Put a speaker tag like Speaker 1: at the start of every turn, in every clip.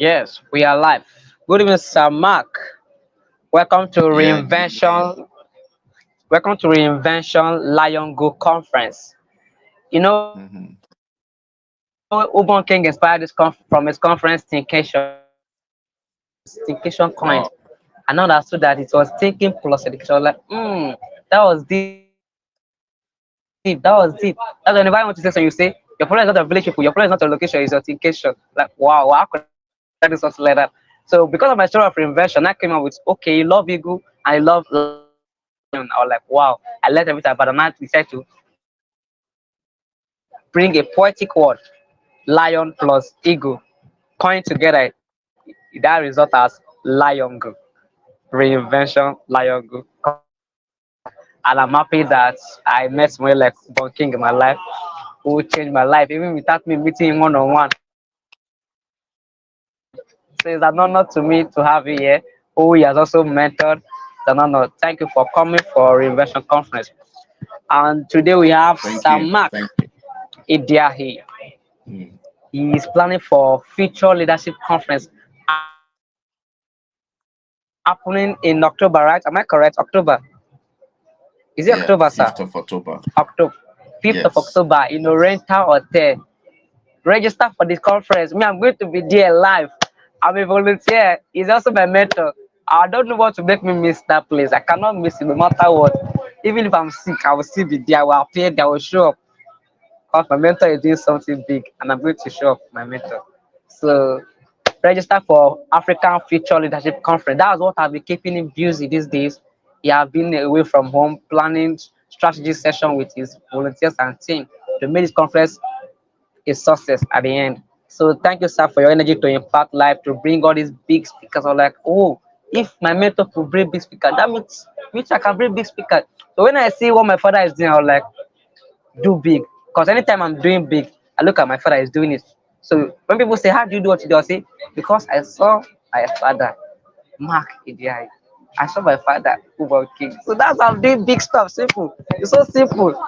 Speaker 1: Yes, we are live. Good evening, Sir Mark. Welcome to
Speaker 2: Yeah, good evening.
Speaker 1: Reinvention. Welcome to Reinvention Lion Go Conference. You know,
Speaker 2: Mm-hmm.
Speaker 1: Ubon King inspired this from his conference Thincation Coin.
Speaker 2: Wow.
Speaker 1: And now understood that it was thinking plus education. I was like, that was deep. That was deep. That's whenever I want to say something, you say your problem is not your village people. Your problem is not your location. Is your thinking. Like, wow, how could I do something like that? So because of my story of reinvention, I came up with okay, you love eagle and you love lion. I was like, wow. I let everything about the man decide to bring a poetic word, lion plus eagle, coin together. That result as lion go. Reinvention lion go. And I'm happy that I met someone like Bon King in my life who changed my life, even without me meeting him one on one. So it's an honor to me to have you here. Who he has also mentored. It's an honor. Thank you for coming for Reinvention Conference. And today we have Sir Mark
Speaker 2: Thank you.
Speaker 1: Idiahi.
Speaker 2: Thank you.
Speaker 1: He is planning for
Speaker 2: Mm.
Speaker 1: Future Leadership Conference happening in October, right? Am I correct? October. Is it October, sir?
Speaker 2: Yeah,
Speaker 1: October.
Speaker 2: 5th of October.
Speaker 1: 5th of
Speaker 2: Yes.
Speaker 1: October in Oriental Hotel. Register for this conference. Me, I'm going to be there live. I'm a volunteer. He's also my mentor. I don't know what to make me miss that place. I cannot miss it no matter what. Even if I'm sick, I will still be there. I will appear there. I will show up. Because my mentor is doing something big and I'm going to show up my mentor. So register for African Future Leadership Conference. That's what I've been keeping him busy these days. He has been away from home planning strategy session with his volunteers and team to make this conference a success at the end. So thank you, sir, for your energy to impact life, to bring all these big speakers. I'm like, oh, if my mentor could bring big speaker, that means I can bring big speaker. So when I see what my father is doing, I'm like, do big. Because anytime I'm doing big, I look at my father is doing it. So when people say, how do you do what you do? I say, because I saw my father, Mark Idiahi. I saw my father, Uber King. So that's how I'm doing big stuff. Simple. It's so simple.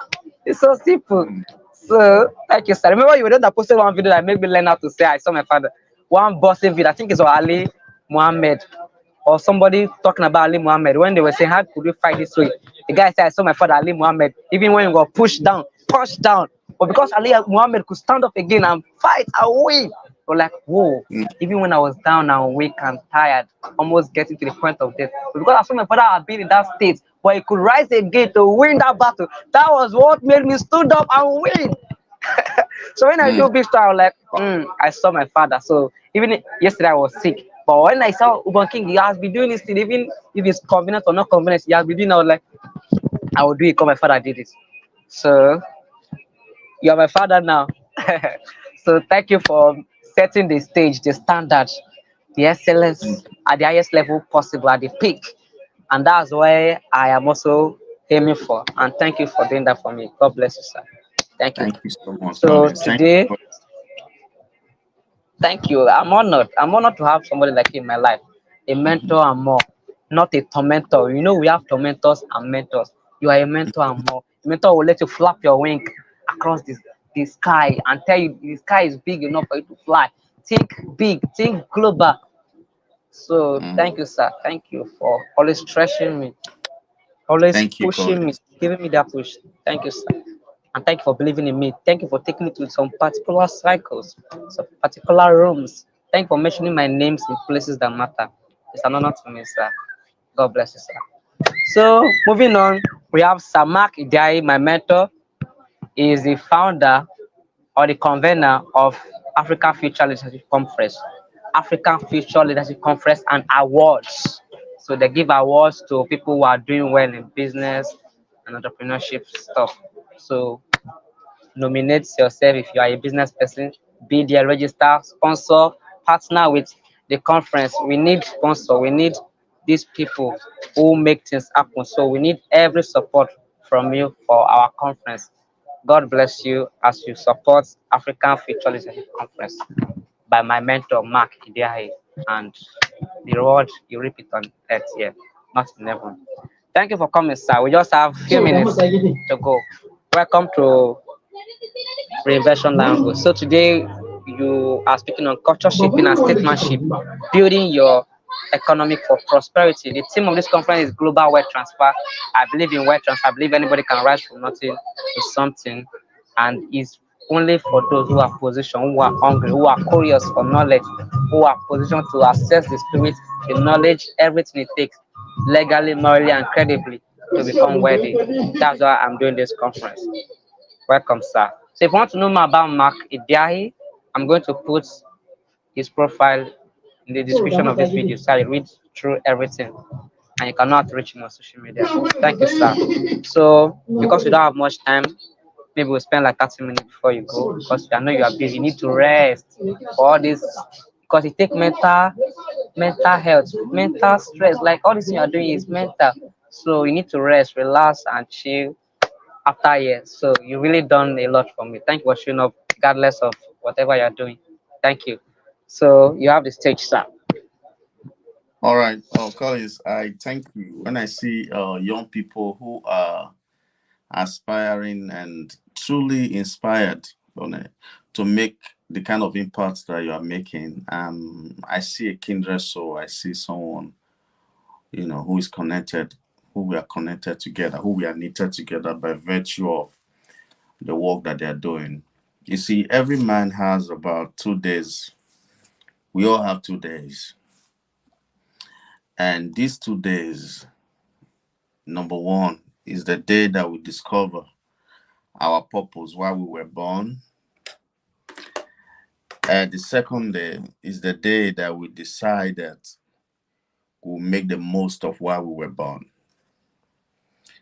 Speaker 1: It's so simple.
Speaker 2: Mm.
Speaker 1: So thank you, sir. Remember you were the one that posted one video that made me learn how to say I saw my father. One bossy video, I think it's Ali Muhammad or somebody talking about Ali Muhammad when they were saying, how could you fight this way? The guy said, I saw my father Ali Muhammad, even when he got pushed down, punched down. But because Ali Muhammad could stand up again and fight and win, we're like, whoa,
Speaker 2: Mm.
Speaker 1: even when I was down and weak and tired, almost getting to the point of death. But because I saw my father had been in that state, but he could rise again to win that battle. That was what made me stood up and win. So when I
Speaker 2: Mm.
Speaker 1: do big stuff, I'm like,
Speaker 2: Wow.
Speaker 1: I saw my father. So even yesterday I was sick. But when I saw Uban King, he has been doing this thing, even if it's convenient or not convenient, he has been doing it. I was like, I will do it because my father did it. So you're my father now. So thank you for setting the stage, the standard, the
Speaker 2: Mm.
Speaker 1: excellence at the highest level possible, at the peak. And that's why I am also aiming for. And thank you for doing that for me. God bless you, sir. Thank you.
Speaker 2: Thank you so much,
Speaker 1: So
Speaker 2: Collins. Thank you
Speaker 1: today,
Speaker 2: for
Speaker 1: thank you. I'm honored. I'm honored to have somebody like you in my life, a
Speaker 2: Mhm.
Speaker 1: mentor and more, not a tormentor. You know, we have tormentors and mentors. You are a mentor and more. A mentor will let you flap your wing across the sky and tell you the sky is big enough for you to fly. Think big, think global. So
Speaker 2: Mm.
Speaker 1: thank you, sir. Thank you for always stretching me, always
Speaker 2: Thank you,
Speaker 1: pushing me,
Speaker 2: Collins.
Speaker 1: giving me that push. Thank you, sir. And thank you for believing in me. Thank you for taking me to some particular cycles, some particular rooms. Thank you for mentioning my names in places that matter. It's an honor to me, sir. God bless you, sir. So, moving on, we have Samak Idai, my mentor. He is the founder or the convener of African Future Leadership Conference, African Future Leadership Conference and awards. So they give awards to people who are doing well in business and entrepreneurship stuff. So nominate yourself if you are a business person, be there, register, sponsor, partner with the conference. We need sponsor. We need these people who make things happen. So we need every support from you for our conference. God bless you as you support African Future Leadership Conference by my mentor Mark Idiahi, and the reward you reap it on earth here, not in heaven. Thank you for coming, sir. We just have a few minutes to go. Welcome to Reinvention Language. So today you are speaking on culture shaping and statesmanship, building your economic for prosperity. The theme of this conference is global wealth transfer. I believe in wealth transfer. I believe anybody can rise from nothing to something, and is only for those who are positioned, who are hungry, who are curious for knowledge, who are positioned to access the spirit, the knowledge, everything it takes, legally, morally, and credibly, to become worthy. That's why I'm doing this conference. Welcome, sir. So if you want to know more about Mark Idiahi, I'm going to put his profile in the description of this video, so you read through everything and you cannot reach him on social media. Thank you, sir. So because we don't have much time, maybe we'll spend like 30 minutes before you go, because I know you are busy. You need to rest for all this, because it takes mental health, mental stress. Like all this thing you are doing is mental. So you need to rest, relax, and chill after years. So you really done a lot for me. Thank you for showing up, regardless of whatever you're doing. Thank you. So you have the stage, sir.
Speaker 2: All right. Collins, I thank you. When I see young people who are aspiring and truly inspired on it, to make the kind of impact that you are making, I see a kindred soul. I see someone, who is connected, who we are connected together, who we are knitted together by virtue of the work that they are doing. You see, every man has about 2 days. We all have 2 days. And these 2 days, number one, is the day that we discover our purpose, why we were born. And the second day is the day that we decide that we'll make the most of why we were born.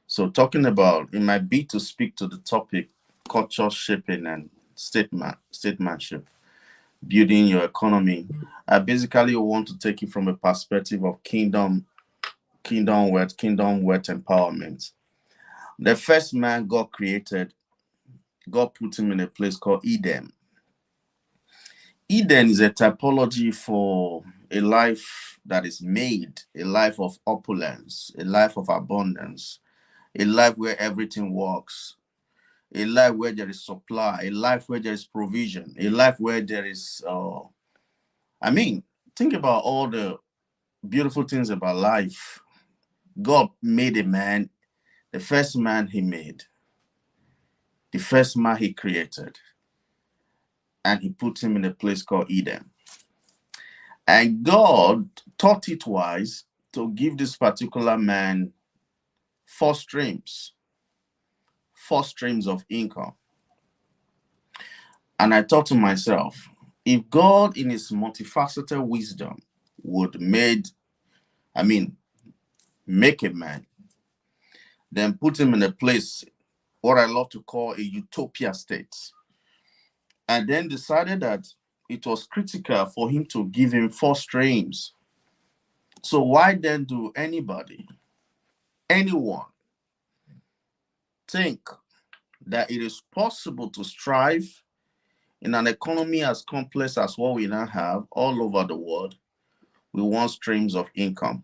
Speaker 2: So talking about, it might be to speak to the topic, culture shaping and statesmanship, building your economy. I basically want to take it from a perspective of kingdom wealth empowerment. The first man God created, God put him in a place called Eden. Eden is a typology for a life that is made, a life of opulence, a life of abundance, a life where everything works, a life where there is supply, a life where there is provision, a life where there is, think about all the beautiful things about life. God made a man, the first man he made, the first man he created, and he put him in a place called Eden. And God thought it wise to give this particular man four streams of income. And I thought to myself, if God in his multifaceted wisdom would make a man, then put him in a place, what I love to call a utopia state, and then decided that it was critical for him to give him four streams. So why then do anyone think that it is possible to strive in an economy as complex as what we now have all over the world with one streams of income?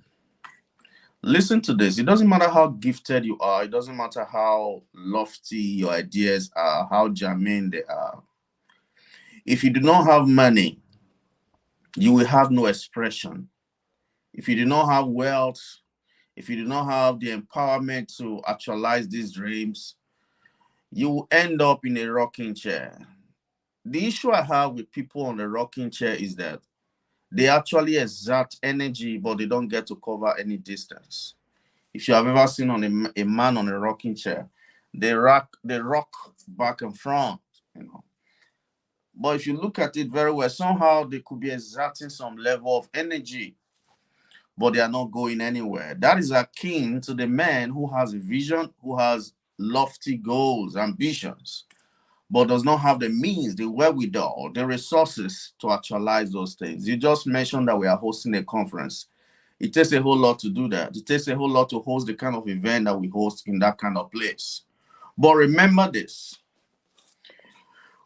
Speaker 2: Listen to this. It doesn't matter how gifted you are. It doesn't matter how lofty your ideas are, how germane they are. If you do not have money, you will have no expression. If you do not have wealth, if you do not have the empowerment to actualize these dreams, you will end up in a rocking chair. The issue I have with people on the rocking chair is that they actually exert energy, but they don't get to cover any distance. If you have ever seen a man on a rocking chair, they rock back and front. But if you look at it very well, somehow they could be exerting some level of energy, but they are not going anywhere. That is akin to the man who has a vision, who has lofty goals, ambitions, but does not have the means, the wherewithal, the resources to actualize those things. You just mentioned that we are hosting a conference. It takes a whole lot to do that. It takes a whole lot to host the kind of event that we host in that kind of place. But remember this.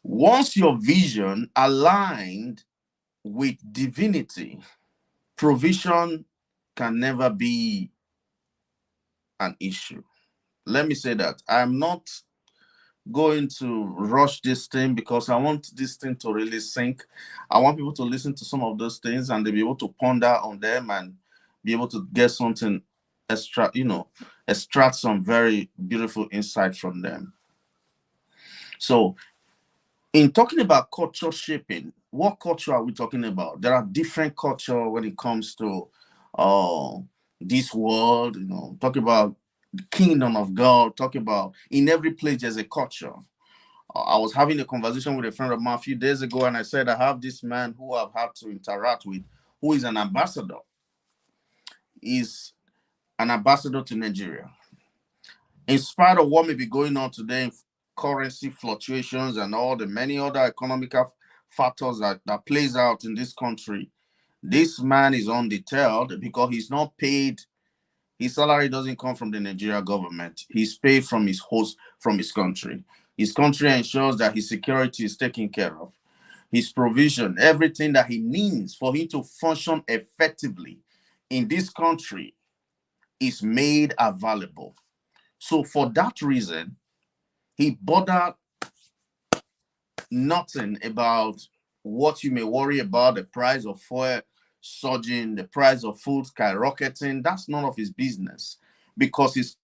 Speaker 2: Once your vision aligned with divinity, provision can never be an issue. Let me say that I'm not going to rush this thing because I want this thing to really sink. I want people to listen to some of those things and they be able to ponder on them and be able to get something extra, extract some very beautiful insight from them. So, in talking about culture shaping, what culture are we talking about? There are different culture when it comes to uh, this world. Talk about the kingdom of God. Talk about in every place there's a culture. I was having a conversation with a friend of mine a few days ago, and I said I have this man who I've had to interact with, who is an ambassador. He's an ambassador to Nigeria. In spite of what may be going on today, currency fluctuations and all the many other economical factors that plays out in this country, this man is undeterred because he's not paid. His salary doesn't come from the Nigeria government. He's paid from his host, from his country. His country ensures that his security is taken care of. His provision, everything that he needs for him to function effectively in this country is made available. So for that reason, he bothered nothing about what you may worry about, the price of fuel surging, the price of food skyrocketing. That's none of his business because his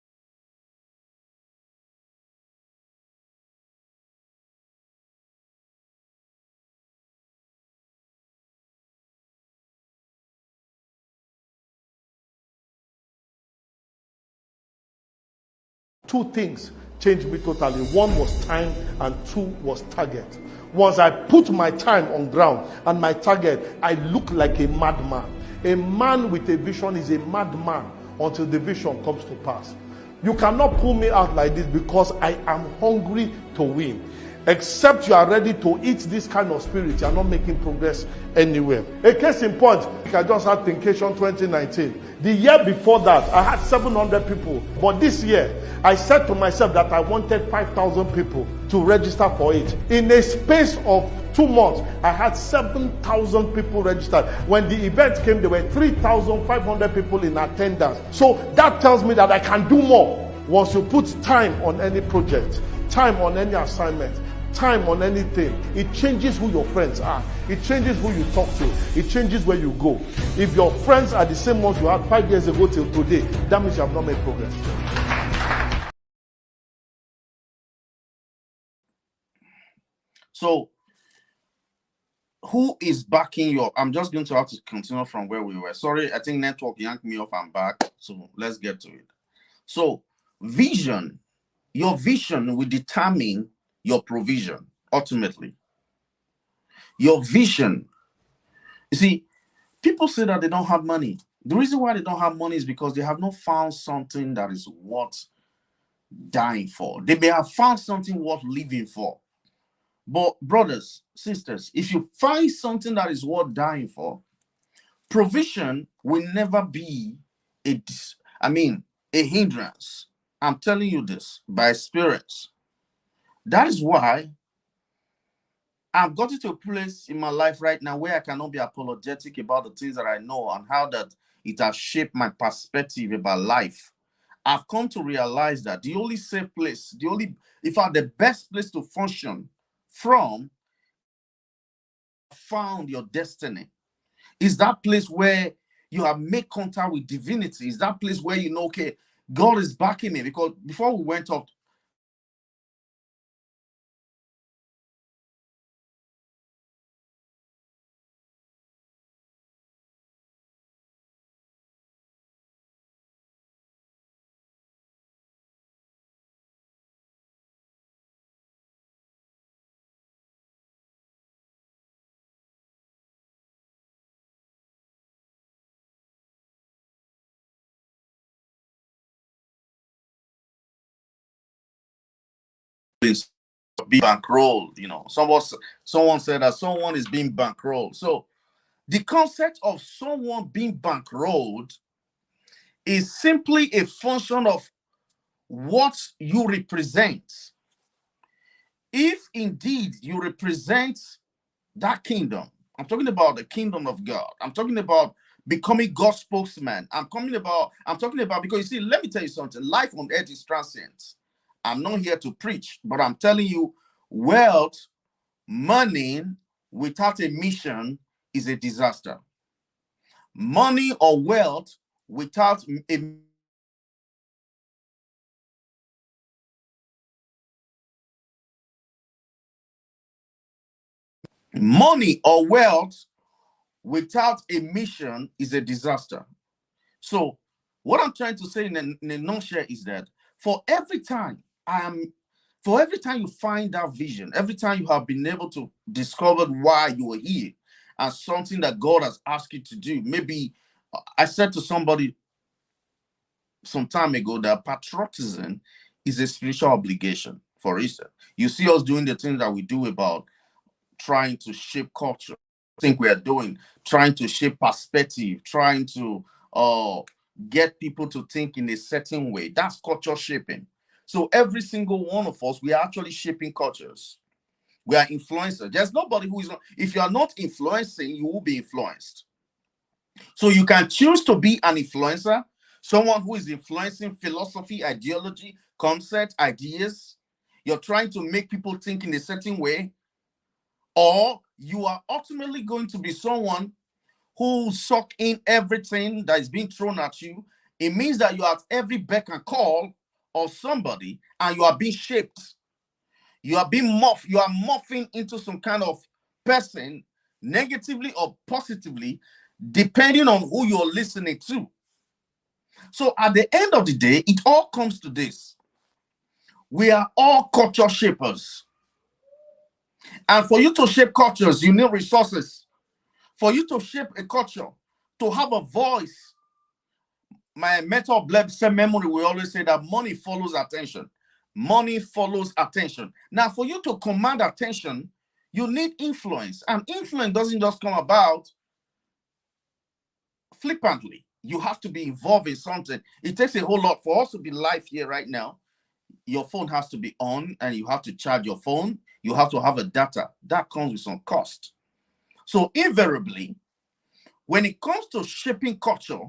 Speaker 3: two things changed me totally. One was time and two was target. Once I put my time on ground and my target, I look like a madman. A man with a vision is a madman until the vision comes to pass. You cannot pull me out like this because I am hungry to win. Except you are ready to eat this kind of spirit, you are not making progress anywhere. A case in point, I just had Thinkation 2019. The year before that, I had 700 people. But this year, I said to myself that I wanted 5,000 people to register for it. In a space of 2 months, I had 7,000 people registered. When the event came, there were 3,500 people in attendance. So that tells me that I can do more. Once you put time on any project, time on any assignment, time on anything, it changes who your friends are. It changes who you talk to. It changes where you go. If your friends are the same ones you had 5 years ago till today, that means you have not made progress.
Speaker 2: So, who is backing your? I'm just going to have to continue from where we were. Sorry, I think network yanked me off. I'm back. So let's get to it. So, vision. Your vision will determine your provision ultimately. Your vision. You see, people say that they don't have money. The reason why they don't have money is because they have not found something that is worth dying for. They may have found something worth living for. But brothers, sisters, if you find something that is worth dying for, provision will never be a hindrance. I'm telling you this by experience. That is why I've gotten to a place in my life right now where I cannot be apologetic about the things that I know and how that it has shaped my perspective about life. I've come to realize that the only safe place, the best place to function from, found your destiny, is that place where you have made contact with divinity. Is that place where you know, okay, God is backing me. Because before we went off, be bankrolled, someone said that someone is being bankrolled. So the concept of someone being bankrolled is simply a function of what you represent. If indeed you represent that kingdom, I'm talking about the kingdom of God. I'm talking about becoming God's spokesman. I'm talking about, because you see, let me tell you something. Life on earth is transient. I'm not here to preach, but I'm telling you, wealth, money without a mission is a disaster. Money or wealth without a money or wealth without a mission is a disaster. So what I'm trying to say in a nutshell is that for every time you find that vision, every time you have been able to discover why you are here and something that God has asked you to do. Maybe I said to somebody some time ago that patriotism is a spiritual obligation. For instance, you see us doing the things that we do about trying to shape culture. I think we are doing, trying to shape perspective, trying to get people to think in a certain way. That's culture shaping. So every single one of us, we are actually shaping cultures. We are influencers. There's nobody who is not. If you are not influencing, you will be influenced. So you can choose to be an influencer, someone who is influencing philosophy, ideology, concept, ideas. You're trying to make people think in a certain way, or you are ultimately going to be someone who suck in everything that is being thrown at you. It means that you are at every beck and call of somebody, and you are being shaped. You are being morphed. You are morphing into some kind of person, negatively or positively, depending on who you're listening to. So at the end of the day, it all comes to this. We are all culture shapers. And for you to shape cultures, you need resources. For you to shape a culture, to have a voice. My mentor, blessed memory, we always say that money follows attention. Money follows attention. Now, for you to command attention, you need influence. And influence doesn't just come about flippantly. You have to be involved in something. It takes a whole lot for us to be live here right now. Your phone has to be on, and you have to charge your phone. You have to have a data. That comes with some cost. So invariably, when it comes to shaping culture,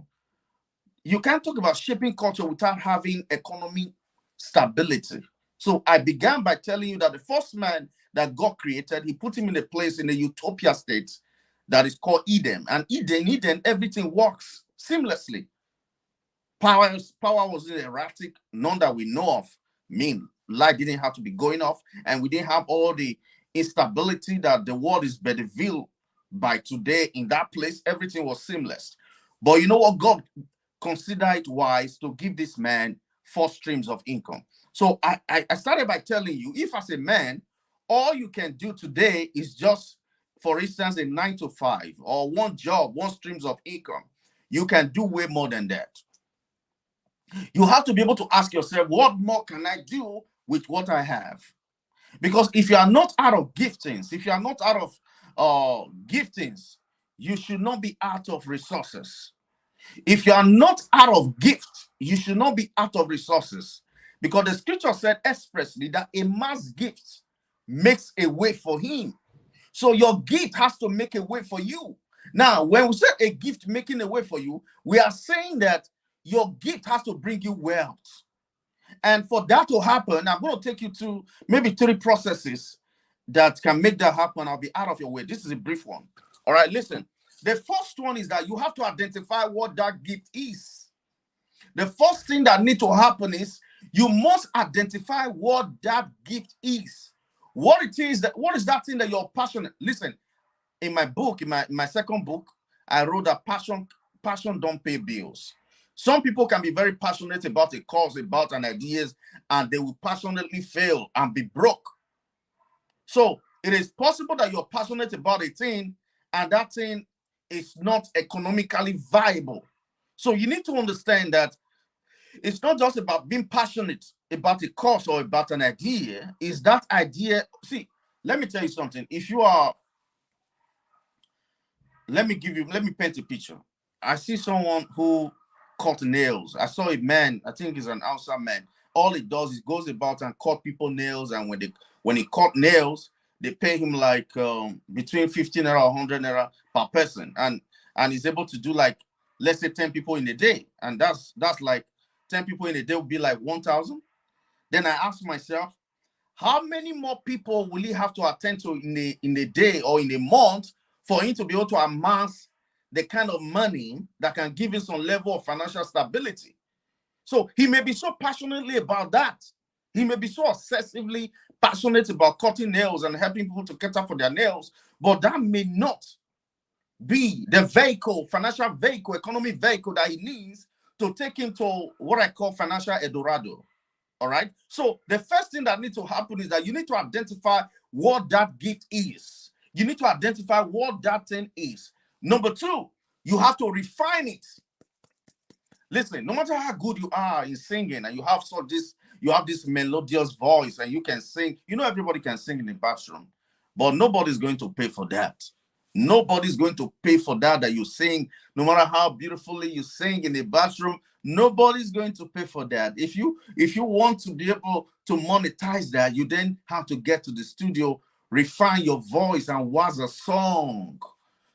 Speaker 2: you can't talk about shaping culture without having economic stability. So I began by telling you that the first man that God created, he put him in a place in a utopia state that is called Eden. And Eden, everything works seamlessly. Power wasn't erratic, none that we know of. I mean, light didn't have to be going off, and we didn't have all the instability that the world is bedeviled by today. In that place, everything was seamless. But you know what? God considered it wise to give this man 4 streams of income. So I started by telling you, if as a man, all you can do today is just, for instance, a 9 to 5 or one job, 1 streams of income, you can do way more than that. You have to be able to ask yourself, what more can I do with what I have? Because if you are not out of giftings, if you are not out of giftings, you should not be out of resources. If you are not out of gift, you should not be out of resources. Because the scripture said expressly that a man's gift makes a way for him. So your gift has to make a way for you. Now, when we say a gift making a way for you, we are saying that your gift has to bring you wealth. And for that to happen, I'm going to take you to maybe 3 processes that can make that happen. I'll be out of your way. This is a brief one. All right, listen. The first one is that you have to identify what that gift is. The first thing that needs to happen is you must identify what that gift is. What it is, that what is that thing that you're passionate? Listen, in my book, in my second book, I wrote that passion don't pay bills. Some people can be very passionate about a cause, about an idea, and they will passionately fail and be broke. So it is possible that you're passionate about a thing, and that thing is not economically viable. So you need to understand that it's not just about being passionate about a cause or about an idea. Is that idea? See, let me tell you something. If you are, let me paint a picture. I see someone who cut nails. I saw a man, I think he's an outside man. All he does is goes about and cut people nails, and when he cut nails, they pay him like between 15 naira or 100 naira per person, and he's able to do like, let's say 10 people in a day, and that's like 10 people in a day would be like 1,000. Then I ask myself, how many more people will he have to attend to in a day or in a month for him to be able to amass the kind of money that can give him some level of financial stability? So he may be so passionately about that. He may be so obsessively passionate about cutting nails and helping people to cater for their nails, but that may not be the vehicle, financial vehicle, economic vehicle that he needs to take him to what I call financial Eldorado. All right. So the first thing that needs to happen is that you need to identify what that gift is. You need to identify what that thing is. Number two, you have to refine it. Listen, no matter how good you are in singing and you have this melodious voice and you can sing, everybody can sing in the bathroom, but nobody's going to pay for that. Nobody's going to pay for that you sing. No matter how beautifully you sing in the bathroom, nobody's going to pay for that. If you want to be able to monetize that, you then have to get to the studio, refine your voice, and was a song.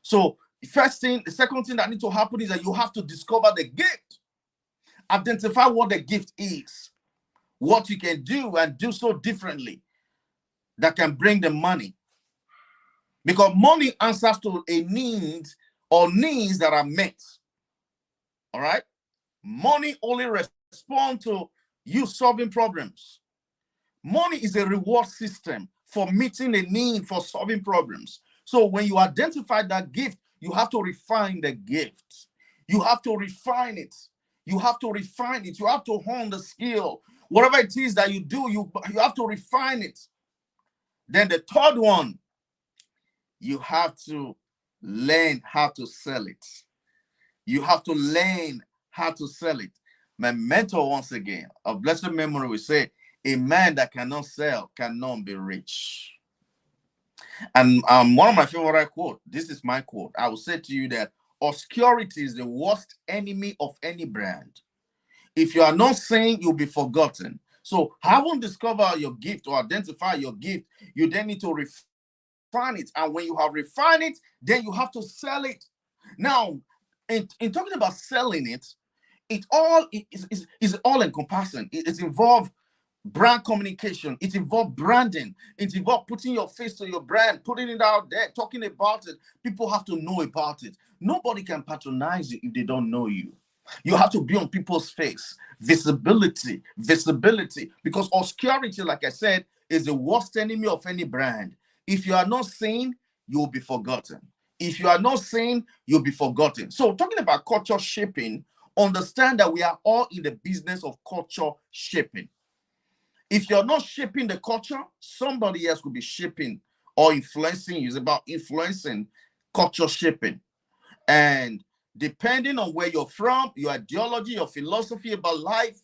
Speaker 2: So the second thing that needs to happen is that you have to discover the gift. Identify what the gift is, what you can do and do so differently that can bring the money. Because money answers to a need or needs that are met. All right? Money only responds to you solving problems. Money is a reward system for meeting a need, for solving problems. So when you identify that gift, you have to refine the gift. You have to refine it. You have to refine it. You have to hone the skill. Whatever it is that you do, you have to refine it. Then the third one, you have to learn how to sell it. You have to learn how to sell it. My mentor, once again, of blessed memory, will say, a man that cannot sell cannot be rich. And one of my favorite quotes, this is my quote. I will say to you that obscurity is the worst enemy of any brand. If you are not saying, you'll be forgotten. So having discovered your gift or identify your gift, you then need to refine it. And when you have refined it, then you have to sell it. Now, in talking about selling it, it all is all encompassing. It involves brand communication. It involves branding. It involves putting your face to your brand, putting it out there, talking about it. People have to know about it. Nobody can patronize you if they don't know you. You have to be on people's face. Visibility, because obscurity, like I said, is the worst enemy of any brand. If you are not seen, you'll be forgotten. If you are not seen, you'll be forgotten. So talking about culture shaping, understand that we are all in the business of culture shaping. If you're not shaping the culture, somebody else will be shaping or influencing you. It's about influencing, culture shaping. And depending on where you're from, your ideology, your philosophy about life,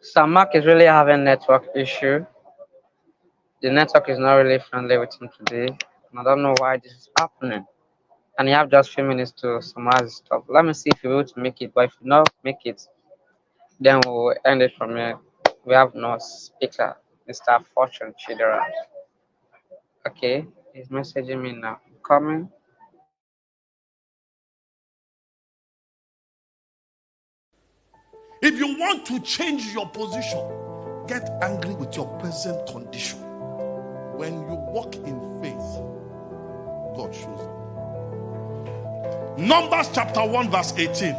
Speaker 1: So Mark is really having network issue. The network is not really friendly with him today. And I don't know why this is happening. And you have just few minutes to summarize the stuff. Let me see if you're able to make it. But if you not make it, then we'll end it from here. We have no speaker, Mr. Fortune Chidera. Okay, he's messaging me now. Coming.
Speaker 3: If you want to change your position, get angry with your present condition. When you walk in faith, God shows you. Numbers chapter 1 verse 18.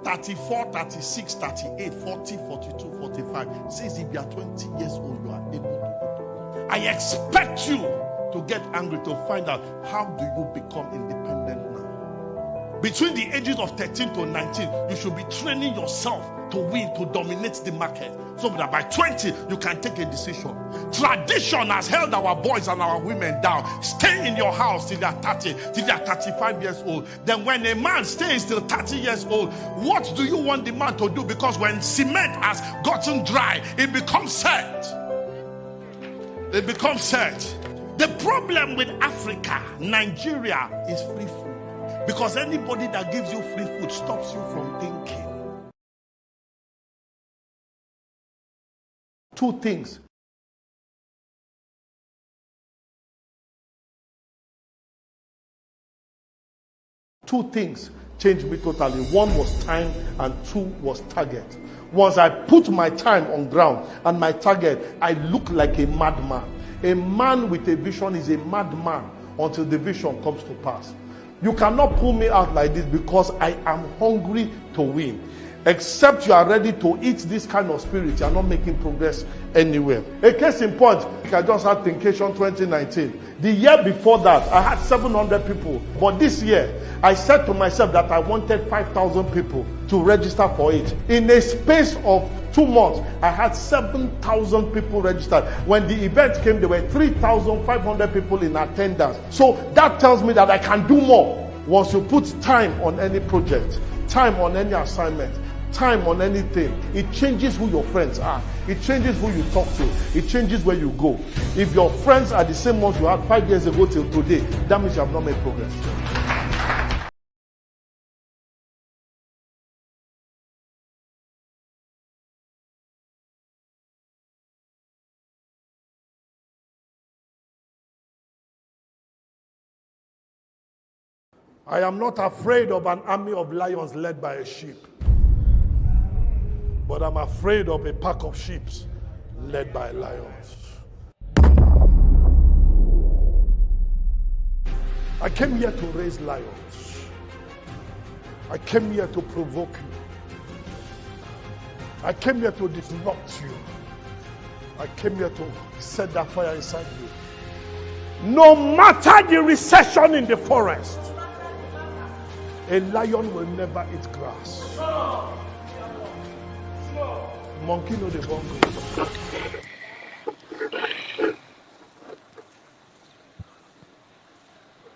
Speaker 3: 34, 36, 38, 40, 42, 45 says if you are 20 years old, you are able to go. I expect you to get angry to find out how do you become independent now. Between the ages of 13 to 19, you should be training yourself to win, to dominate the market, so that by 20 you can take a decision. Tradition has held our boys and our women down. Stay in your house till they are 30, till they are 35 years old. Then when a man stays till 30 years old, what do you want the man to do? Because when cement has gotten dry, it becomes set. It becomes set. The problem with Africa, Nigeria, is free food. Because anybody that gives you free food stops you from thinking. Two things. Two things changed me totally. One was time and two was target. Once I put my time on ground and my target, I look like a madman. A man with a vision is a madman until the vision comes to pass. You cannot pull me out like this because I am hungry to win. Except you are ready to eat this kind of spirit, you are not making progress anywhere. A case in point, I just had Thinkation 2019. The year before that, I had 700 people. But this year, I said to myself that I wanted 5,000 people to register for it. In a space of 2 months, I had 7,000 people registered. When the event came, there were 3,500 people in attendance. So that tells me that I can do more. Once you put time on any project, time on any assignment, time on anything, it changes who your friends are. It changes who you talk to. It changes where you go. If your friends are the same ones you had 5 years ago till today, that means you have not made progress. I am not afraid of an army of lions led by a sheep. But I'm afraid of a pack of sheep led by lions. I came here to raise lions. I came here to provoke you. I came here to disrupt you. I came here to set that fire inside you. No matter the recession in the forest, a lion will never eat grass. Monkey know the bongo.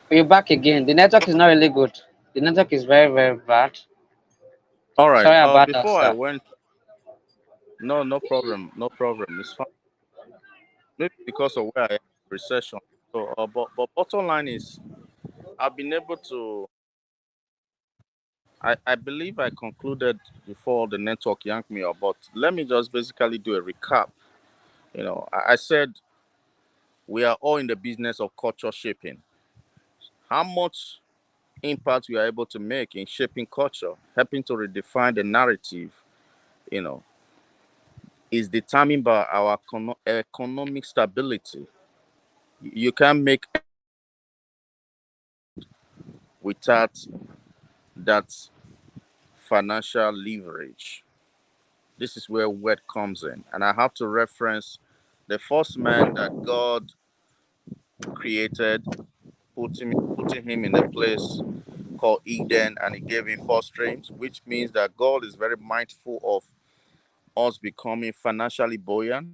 Speaker 1: We're back again. The network is not really good. The network is very, very bad.
Speaker 2: All right.
Speaker 1: Sorry about that,
Speaker 2: Before I
Speaker 1: sir.
Speaker 2: went, no problem, no problem. It's fine. Maybe because of where I am, recession. So, but bottom line is, I've been able to. I believe I concluded before the network yanked me up, but let me just basically do a recap. I said we are all in the business of culture shaping. How much impact we are able to make in shaping culture, helping to redefine the narrative, you know, is determined by our economic stability. You can't make without that financial leverage. This is where wealth comes in. And I have to reference the first man that God created, putting him in a place called Eden, and he gave him four streams, which means that God is very mindful of us becoming financially buoyant.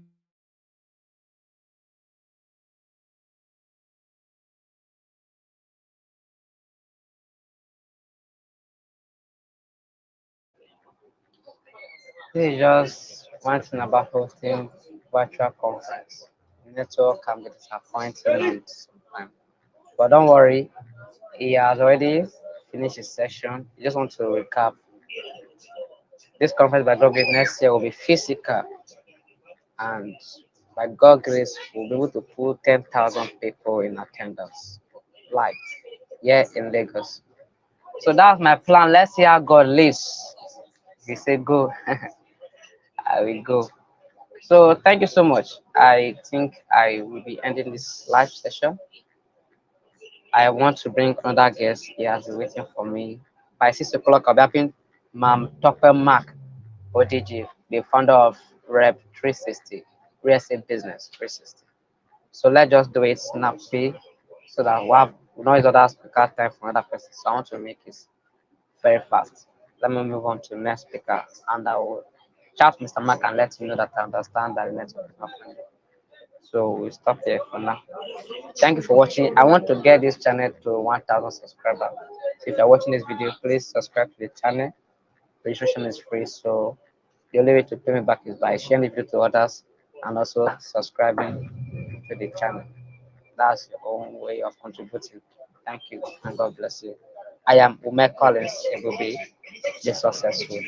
Speaker 1: This is just one thing about hosting virtual conference. Network can be disappointing sometimes. But don't worry, he has already finished his session. You just want to recap. This conference by God grace next year will be physical, and by God grace we'll be able to put 10,000 people in attendance live here in Lagos. So that's my plan. Let's see how God leads. If he say go, I will go. So thank you so much. I think I will be ending this live session. I want to bring another guest. He has been waiting for me. By 6 o'clock, I'll be having Ma'am Topper Mark ODG, the founder of Rep 360, Real Estate Business 360. So let's just do it snappy so that we don't use other speaker time for another person. So I want to make it very fast. Let me move on to the next speaker and I will chat Mr. Mark and let him know that I understand that the network is not friendly. So we'll stop here for now. Thank you for watching. I want to get this channel to 1,000 subscribers. So if you're watching this video, please subscribe to the channel. Registration is free, so the only way to pay me back is by sharing the video to others and also subscribing to the channel. That's your own way of contributing. Thank you and God bless you. I am Ume Collins Ebubi, the successful.